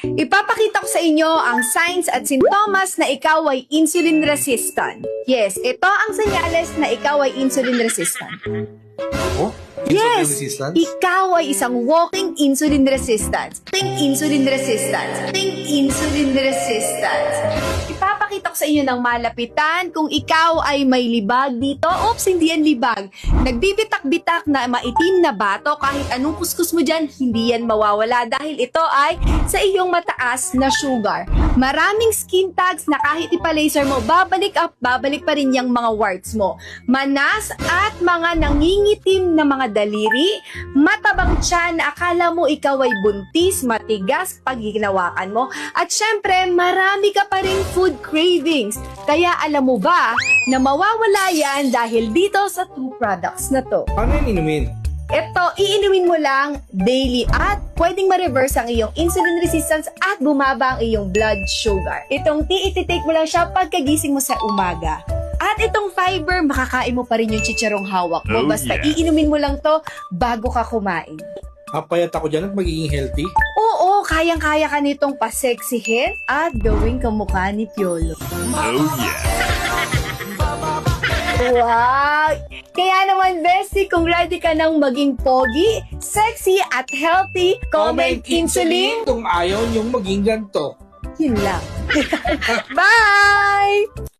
Ipapakita ko sa inyo ang signs at sintomas na ikaw ay insulin resistant. Yes, ito ang senyales na ikaw ay insulin resistant. Oh? Yes, Resistance? ikaw ay isang walking insulin resistance. Insulin resistance. Insulin resistance. Ipapakita ko sa inyo ng malapitan kung ikaw ay may libag dito. Oops, hindi yan libag. Nagbibitak-bitak na maitim na bato, kahit anong kuskus mo dyan, hindi yan mawawala dahil ito ay sa iyong mataas na sugar. Maraming skin tags na kahit ipa-laser mo, babalik pa rin yung mga warts mo. Manas at mga nangingitim na mga daliri, matabang tiyan na akala mo ikaw ay buntis, matigas pag ginawakan mo, at syempre, marami ka pa rin food cravings. Kaya alam mo ba na mawawala yan dahil dito sa 2 products na to. Paano yan inumin? Ito, iinumin mo lang daily at pwedeng ma-reverse ang iyong insulin resistance at bumaba ang iyong blood sugar. Itong tea, ititake mo lang siya pagkagising mo sa umaga. At itong fiber, makakain mo pa rin yung chicharong hawak mo. Basta iinumin mo lang to bago ka kumain. Papayat ako dyan at magiging healthy? Oo, kayang-kaya ka nitong paseksihin at gawing kamukha ni Piolo. Wow! Kaya naman, Bestie, kung ready ka nang maging pogi, sexy at healthy, comment insulin. Kung ayaw niyong maging ganito. Yun lang. Bye!